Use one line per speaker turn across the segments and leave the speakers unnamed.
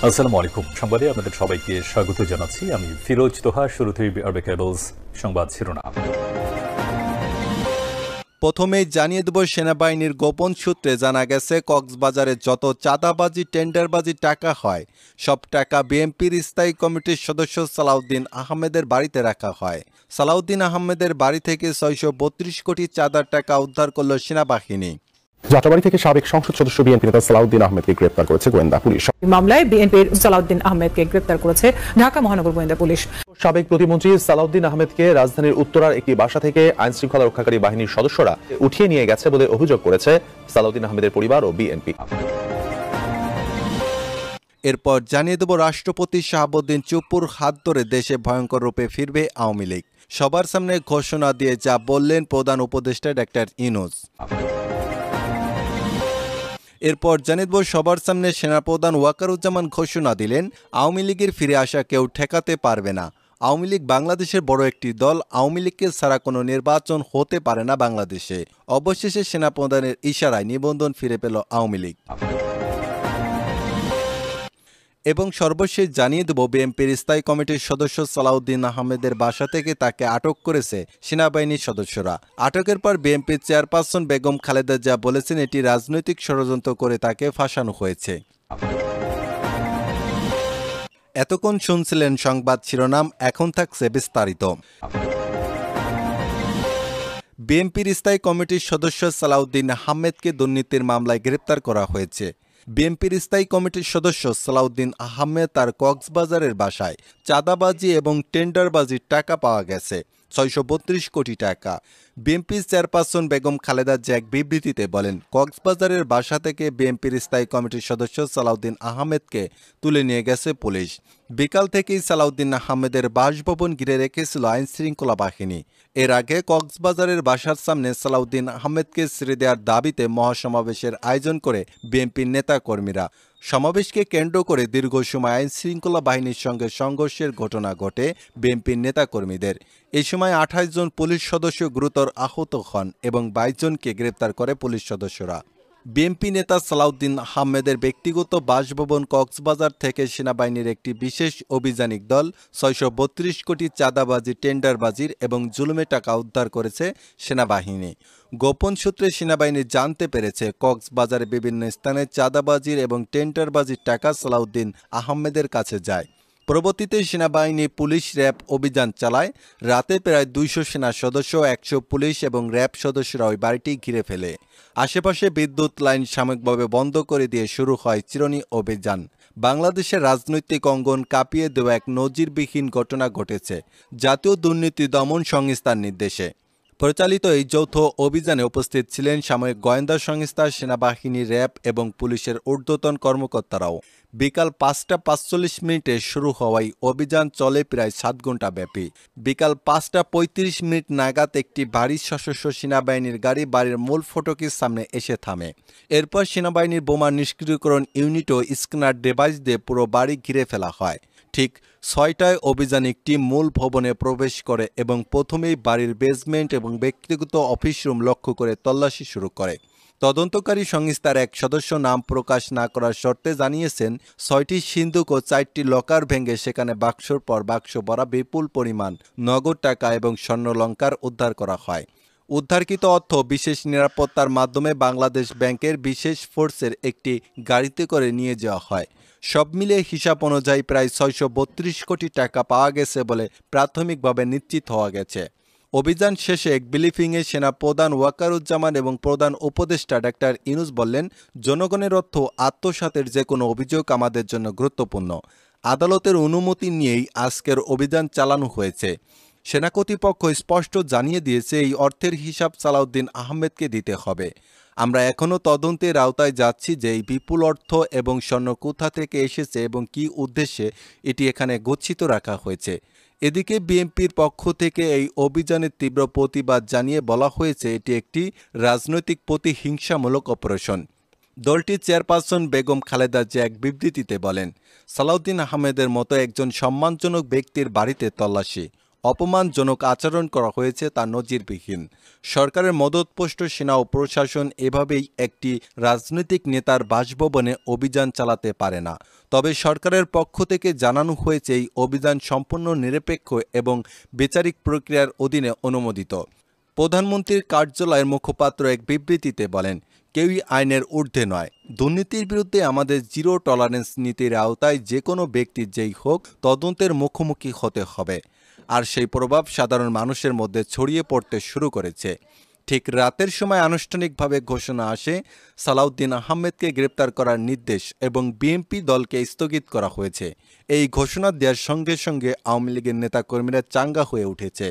আসসালামু আলাইকুম। সংবাদে আপনাদের সবাইকে স্বাগত জানাচ্ছি। আমি ফিরোজ তোহা। শুরুতেই আরবে কেবলস সংবাদ শিরোনাম।
প্রথমেই জানিয়ে দেব, সেনাবাহিনীর গোপন সূত্রে জানা গেছে কক্সবাজারে যত চাঁদাবাজি টেন্ডারবাজি টাকা হয় সব টাকা বিএনপির স্থায়ী কমিটির সদস্য সালাউদ্দিন আহমেদের বাড়িতে রাখা হয়। সালাউদ্দিন আহমেদের বাড়ি থেকে ৬৩২ কোটি চাঁদার টাকা উদ্ধার করল সেনাবাহিনী।
যাত্রাবাড়ী থেকে সাবেক সংসদ সদস্য বিএনপি নেতা সালাউদ্দিন আহমেদকে গ্রেপ্তার করেছে গোয়েন্দা পুলিশ।
মামলায় বিএনপির সালাউদ্দিন আহমেদকে গ্রেপ্তার করেছে ঢাকা মহানগর গোয়েন্দা পুলিশ।
সাবেক প্রতিমন্ত্রী সালাউদ্দিন আহমেদকে রাজধানীর উত্তরার একটি বাসা থেকে আইন শৃঙ্খলা রক্ষাকারী বাহিনীর সদস্যরা উঠিয়ে নিয়ে গেছে বলে অভিযোগ করেছে সালাউদ্দিন আহমেদের পরিবার ও বিএনপি।
এরপর জানিয়ে দেব, রাষ্ট্রপতি শাহাবুদ্দিন চুপ্পুর হাত ধরে দেশে ভয়ঙ্কর রূপে ফিরবে আওয়ামী লীগ। সবার সামনে ঘোষণা দিয়ে যা বললেন প্রধান উপদেষ্টা ডাক্তার ইউনূস। এরপর জানিয়ে দেব, সবার সামনে সেনাপ্রধান ওয়াকারুজ্জামান ঘোষণা দিলেন আওয়ামী লীগের ফিরে আসা কেউ ঠেকাতে পারবে না। আওয়ামী লীগ বাংলাদেশের বড় একটি দল, আওয়ামী লীগকে ছাড়া কোনো নির্বাচন হতে পারে না বাংলাদেশে। অবশেষে সেনাপ্রধানের ইশারায় নিবন্ধন ফিরে পেল আওয়ামী লীগ। এবং সর্বশেষ জানিয়ে দেব, বিএনপির স্থায়ী কমিটির সদস্য সালাউদ্দিন আহমেদের বাসা থেকে তাকে আটক করেছে সেনাবাহিনীর সদস্যরা। আটকের পর বিএনপির চেয়ারপারসন বেগম খালেদা জিয়া বলেছেন এটি রাজনৈতিক ষড়যন্ত্র করে তাকে ফাঁসানো হয়েছে। এতক্ষণ শুনছিলেন সংবাদ শিরোনাম, এখন থাকছে বিস্তারিত। বিএনপির স্থায়ী কমিটির সদস্য সালাউদ্দিন আহমেদকে দুর্নীতির মামলায় গ্রেপ্তার করা হয়েছে। বিএনপির স্থায়ী কমিটির সদস্য সালাউদ্দিন আহমেদ তার কক্সবাজারের বাসায় চাঁদাবাজি এবং টেন্ডারবাজির টাকা পাওয়া গেছে ৬৩২ কোটি টাকা। বিএনপির চেয়ারপারসন বেগম খালেদা জিয়া এক বিবৃতিতে বলেন, কক্সবাজারের বাসা থেকে বিএনপির স্থায়ী কমিটির সদস্য সালাউদ্দিন আহমেদকে তুলে নিয়ে গেছে পুলিশ। বিকাল থেকেই সালাউদ্দিন আহমেদের বাসভবন ঘিরে রেখেছিল আইন শৃঙ্খলা বাহিনী। এর আগে কক্সবাজারের বাসার সামনে সালাউদ্দিন আহমেদকে ছেড়ে দেওয়ার দাবিতে মহাসমাবেশের আয়োজন করে বিএনপির নেতাকর্মীরা। সমাবেশকে কেন্দ্র করে দীর্ঘ সময় আইন শৃঙ্খলা বাহিনীর সঙ্গে সংঘর্ষের ঘটনা ঘটে বিএনপির নেতাকর্মীদের। এই সময় ২৮ জন পুলিশ সদস্য গুরুতর আহত হন এবং ২২ জনকে গ্রেপ্তার করে পুলিশ সদস্যরা। বিএনপি নেতা সালাউদ্দিন আহমেদের ব্যক্তিগত বাসভবন কক্সবাজার থেকে সেনাবাহিনীর একটি বিশেষ অভিযানিক দল ৬৩২ কোটি চাঁদাবাজি টেন্ডারবাজির এবং জুলুমে টাকা উদ্ধার করেছে সেনাবাহিনী। গোপন সূত্রে সেনাবাহিনী জানতে পেরেছে কক্সবাজারে বিভিন্ন স্থানে চাঁদাবাজির এবং টেন্ডারবাজির টাকা সালাউদ্দিন আহমেদের কাছে যায়। পরবর্তীতে সেনাবাহিনী পুলিশ র্যাব অভিযান চালায়। রাতে প্রায় ২০০ সেনা সদস্য ১০০ পুলিশ এবং র্যাব সদস্যরা ওই বাড়িটি ঘিরে ফেলে। আশেপাশে বিদ্যুৎ লাইন সাময়িকভাবে বন্ধ করে দিয়ে শুরু হয় চিরুনি অভিযান। বাংলাদেশের রাজনৈতিক অঙ্গন কাঁপিয়ে দেওয়া এক নজিরবিহীন ঘটনা ঘটেছে জাতীয় দুর্নীতি দমন সংস্থার নির্দেশে পরিচালিত এই যৌথ অভিযানে উপস্থিত ছিলেন সামরিক গোয়েন্দা সংস্থা, সেনাবাহিনী, র্যাব এবং পুলিশের ঊর্ধ্বতন কর্মকর্তারাও। বিকাল ৫টা ৪৫ শুরু হওয়ায় অভিযান চলে প্রায় ৭ ঘণ্টা ব্যাপী। বিকাল ৫টা ৩৫ নাগাদ একটি ভারী সশস্ত্র সেনাবাহিনীর গাড়ি বাড়ির মূল ফটকের সামনে এসে থামে। এরপর সেনাবাহিনীর বোমা নিষ্ক্রিয়করণ ইউনিট ও স্ক্যানার ডিভাইস দিয়ে পুরো বাড়ি ঘিরে ফেলা হয়। ঠিক ৬টায় অভিযানিক টিম মূল ভবনে প্রবেশ করে এবং প্রথমেই বাড়ির বেসমেন্ট এবং ব্যক্তিগত অফিস রুম লক্ষ্য করে তল্লাশি শুরু করে। তদন্তকারী সংস্থার এক সদস্য নাম প্রকাশ না করার শর্তে জানিয়েছেন ৬টি সিন্দুক ও ৪টি লকার ভেঙে সেখানে বাক্সর পর বাক্স ভরা বিপুল পরিমাণ নগদ টাকা এবং স্বর্ণালংকার উদ্ধার করা হয়। উদ্ধারকৃত অর্থ বিশেষ নিরাপত্তার মাধ্যমে বাংলাদেশ ব্যাংকের বিশেষ ফোর্সের একটি গাড়িতে করে নিয়ে যাওয়া হয়। সব মিলিয়ে হিসাব অনুযায়ী প্রায় ৬৩২ কোটি টাকা পাওয়া গেছে বলে প্রাথমিকভাবে নিশ্চিত হওয়া গেছে। অভিযান শেষে এক ব্রিফিংয়ে সেনা প্রধান ওয়াকারুজ্জামান এবং প্রধান উপদেষ্টা ডাক্তার ইউনূস বললেন, জনগণের অর্থ আত্মসাতের যে কোনো অভিযোগ আমাদের জন্য গুরুত্বপূর্ণ। আদালতের অনুমতি নিয়েই আজকের অভিযান চালানো হয়েছে। সেনা কর্তৃপক্ষ স্পষ্ট জানিয়ে দিয়েছে এই অর্থের হিসাব সালাউদ্দিন আহমেদকে দিতে হবে। আমরা এখনও তদন্তের আওতায় যাচ্ছি যে এই বিপুল অর্থ এবং স্বর্ণ কোথা থেকে এসেছে এবং কী উদ্দেশ্যে এটি এখানে গচ্ছিত রাখা হয়েছে। এদিকে বিএনপির পক্ষ থেকে এই অভিযানের তীব্র প্রতিবাদ জানিয়ে বলা হয়েছে এটি একটি রাজনৈতিক প্রতিহিংসামূলক অপারেশন। দলটির চেয়ারপারসন বেগম খালেদা জিয়া এক বিবৃতিতে বলেন, সালাউদ্দিন আহমেদের মতো একজন সম্মানজনক ব্যক্তির বাড়িতে তল্লাশি অপমানজনক আচরণ করা হয়েছে তা নজিরবিহীন। সরকারের মদতপুষ্ট সেনা ও প্রশাসন এভাবেই একটি রাজনৈতিক নেতার বাসভবনে অভিযান চালাতে পারে না। তবে সরকারের পক্ষ থেকে জানানো হয়েছে এই অভিযান সম্পূর্ণ নিরপেক্ষ এবং বিচারিক প্রক্রিয়ার অধীনে অনুমোদিত। প্রধানমন্ত্রীর কার্যালয়ের মুখপাত্র এক বিবৃতিতে বলেন, কেউই আইনের ঊর্ধ্বে নয়। দুর্নীতির বিরুদ্ধে আমাদের জিরো টলারেন্স নীতির আওতায় যে কোনো ব্যক্তি যেই হোক তদন্তের মুখোমুখি হতে হবে। আর সেই প্রভাব সাধারণ মানুষের মধ্যে ছড়িয়ে পড়তে শুরু করেছে। ঠিক রাতের সময় আনুষ্ঠানিকভাবে ঘোষণা আসে সালাউদ্দিন আহমেদকে গ্রেপ্তার করার নির্দেশ এবং বিএনপি দলকে স্থগিত করা হয়েছে। এই ঘোষণা দেওয়ার সঙ্গে সঙ্গে আওয়ামী লীগের নেতাকর্মীরা চাঙ্গা হয়ে উঠেছে।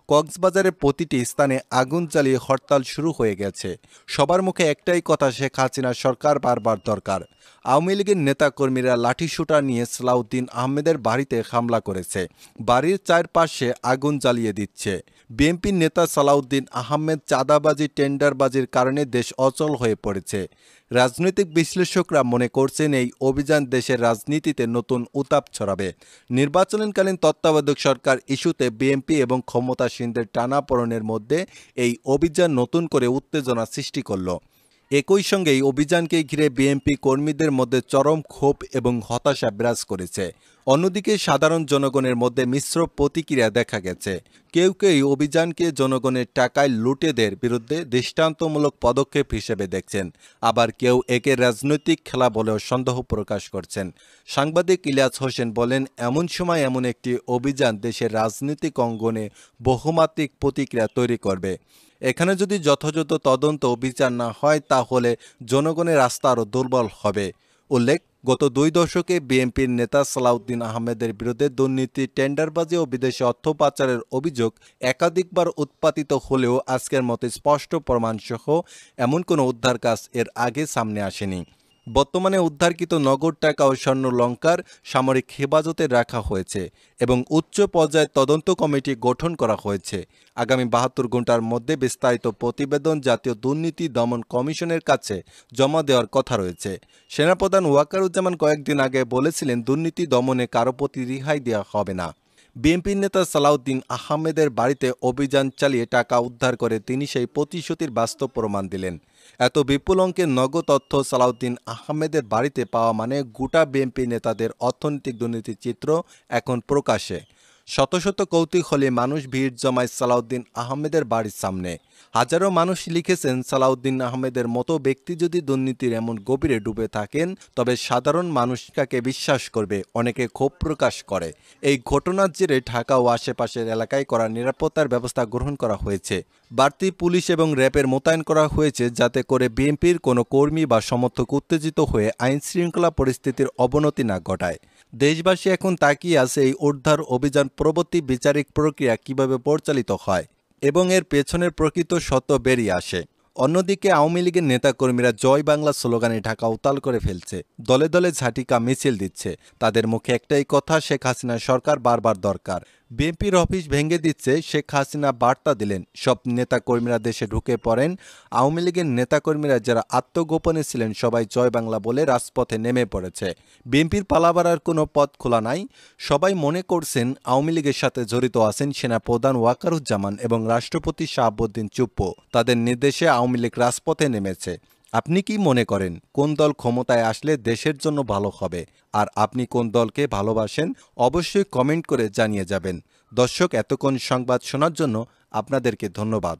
কক্সবাজারের প্রতিটি স্থানে আগুন জ্বালিয়ে হরতাল শুরু হয়ে গেছে। সবার মুখে একটাই কথা, শেখ হাসিনা সরকার বারবার দরকার। আওয়ামী লীগের নেতাকর্মীরা লাঠিসোঁটা নিয়ে সালাউদ্দিন আহমেদের বাড়িতে হামলা করেছে, বাড়ির চারপাশে আগুন জ্বালিয়ে দিচ্ছে। বিএনপির নেতা সালাউদ্দিন আহমেদ চাঁদাবাজি টেন্ডারবাজির কারণে দেশ অচল হয়ে পড়েছে। রাজনৈতিক বিশ্লেষকরা মনে করছেন এই অভিযান দেশের রাজনীতিতে নতুন উত্তাপ ছড়াবে। নির্বাচনকালীন তত্ত্বাবধায়ক সরকার ইস্যুতে বিএনপি এবং ক্ষমতাসীনদের টানাপোড়েনের মধ্যে এই অভিযান নতুন করে উত্তেজনা সৃষ্টি করল। একই সঙ্গে এই অভিযানকে ঘিরে বিএনপি কর্মীদের মধ্যে চরম ক্ষোভ এবং হতাশা বিরাজ করেছে। অন্যদিকে সাধারণ জনগণের মধ্যে মিশ্র প্রতিক্রিয়া দেখা গেছে। কেউ কেউ এই অভিযানকে জনগণের টাকায় লুটেদের বিরুদ্ধে দৃষ্টান্তমূলক পদক্ষেপ হিসেবে দেখছেন, আবার কেউ একে রাজনৈতিক খেলা বলেও সন্দেহ প্রকাশ করছেন। সাংবাদিক ইলিয়াস হোসেন বলেন, এমন সময় এমন একটি অভিযান দেশের রাজনৈতিক অঙ্গনে বহুমাত্রিক প্রতিক্রিয়া তৈরি করবে। এখানে যদি যথাযথ তদন্ত অভিযান না হয় তাহলে জনগণের আস্থা আরও দুর্বল হবে। উল্লেখ, গত 2 দশকে বিএনপির নেতা সালাউদ্দিন আহমেদের বিরুদ্ধে দুর্নীতি, টেন্ডারবাজি ও বিদেশে অর্থ পাচারের অভিযোগ একাধিকবার উত্পাদিত হলেও আজকের মতো স্পষ্ট প্রমাণসহ এমন কোনো উদ্ধার কাজ এর আগে সামনে আসেনি। বর্তমানে উদ্ধারকৃত নগদ টাকা ও স্বর্ণালংকার সামরিক হেফাজতে রাখা হয়েছে এবং উচ্চ পর্যায়ের তদন্ত কমিটি গঠন করা হয়েছে। আগামী 72 ঘণ্টার মধ্যে বিস্তারিত প্রতিবেদন জাতীয় দুর্নীতি দমন কমিশনের কাছে জমা দেওয়ার কথা রয়েছে। সেনাপ্রধান ওয়াকারুজ্জামান কয়েকদিন আগে বলেছিলেন, দুর্নীতি দমনে কারো প্রতি রেহাই দেওয়া হবে না। বিএনপির নেতা সালাউদ্দিন আহমেদের বাড়িতে অভিযান চালিয়ে টাকা উদ্ধার করে তিনি সেই প্রতিশ্রুতির বাস্তব প্রমাণ দিলেন। এত বিপুল অঙ্কের নগদ অর্থ সালাউদ্দিন আহমেদের বাড়িতে পাওয়া মানে গোটা বিএনপি নেতাদের অর্থনৈতিক দুর্নীতির চিত্র এখন প্রকাশ্যে। শত শত কৌতূহলী মানুষ ভিড় জমায় সালাউদ্দিন আহমেদের বাড়ির সামনে। হাজারো মানুষ লিখেছেন, সালাউদ্দিন আহমেদের মতো ব্যক্তি যদি দুর্নীতির এমন গভীরে ডুবে থাকেন তবে সাধারণ মানুষ কাকে বিশ্বাস করবে। অনেকে ক্ষোভ প্রকাশ করে। এই ঘটনার জেরে ঢাকা ও আশেপাশের এলাকায় করা নিরাপত্তার ব্যবস্থা গ্রহণ করা হয়েছে। বাড়তি পুলিশ এবং র্যাবের মোতায়েন করা হয়েছে যাতে করে বিএনপির কোনো কর্মী বা সমর্থক উত্তেজিত হয়ে আইন শৃঙ্খলা পরিস্থিতির অবনতি না ঘটায়। দেশবাসী এখন তাকিয়ে আছে এই উদ্ধার অভিযান পরবর্তী বিচারিক প্রক্রিয়া কিভাবে পরিচালিত হয় এবং এর পেছনের প্রকৃত সত্য বেরিয়ে আসে। অন্যদিকে আওয়ামী লীগের নেতাকর্মীরা জয় বাংলা স্লোগানে ঢাকা উতাল করে ফেলছে, দলে দলে ঝাঁটিকা মিছিল দিচ্ছে। তাদের মুখে একটাই কথা, শেখ হাসিনা সরকার বারবার দরকার। বিএনপির অফিস ভেঙে দিচ্ছে, শেখ হাসিনা বার্তা দিলেন। সব নেতাকর্মীরা দেশে ঢুকে পড়েন। আওয়ামী লীগের নেতাকর্মীরা যারা আত্মগোপনে ছিলেন সবাই জয় বাংলা বলে রাজপথে নেমে পড়েছে। বিএনপির পালাবার আর কোনো পথ খোলা নাই। সবাই মনে করছেন আওয়ামী লীগের সাথে জড়িত আছেন সেনাপ্রধান ওয়াকারুজ্জামান এবং রাষ্ট্রপতি শাহাবুদ্দিন চুপ্পু। তাদের নির্দেশে আওয়ামী লীগ রাজপথে নেমেছে। আপনি কি মনে করেন কোন দল ক্ষমতায় আসলে দেশের জন্য ভালো হবে? আর আপনি কোন দলকে ভালোবাসেন? অবশ্যই কমেন্ট করে জানিয়ে যাবেন। দর্শক, এতক্ষণ সংবাদ শোনার জন্য আপনাদেরকে ধন্যবাদ।